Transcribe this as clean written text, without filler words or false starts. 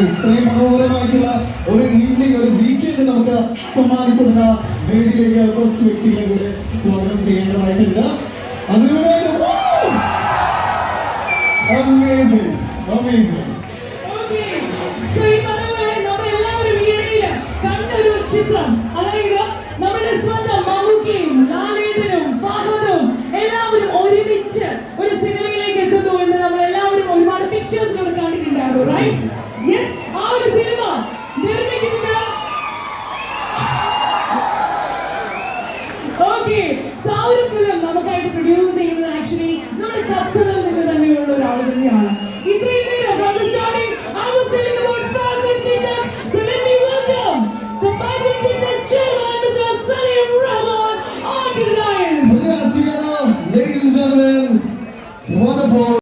ഇത്രയും മനോഹരമായിട്ടുള്ള ഒരു ഈവനിങ്, ഒരു വീക്കെൻഡ് നമുക്ക് സമ്മാനിച്ചതിന് വേദിയിലേക്ക് കുറച്ച് വ്യക്തികളെ കൂടെ സ്വാഗതം ചെയ്യേണ്ടതായിട്ടുണ്ട്. അതിലൂടെ amazing, amazing. കണ്ടൊരു ചിത്രം, അതായത് നമ്മുടെ സ്വന്തം മമ്മൂക്കയും ലാലേട്ടനും ഫഹദും എല്ലാവരും ഒരുമിച്ച് ഒരു സിനിമയിലേക്ക് എത്തുന്നു എന്ന് നമ്മൾ എല്ലാവരും ഒരുപാട് പിക്ചേഴ്സിലൂടെ കണ്ടിട്ടുണ്ടായിരുന്നു, റൈറ്റ്?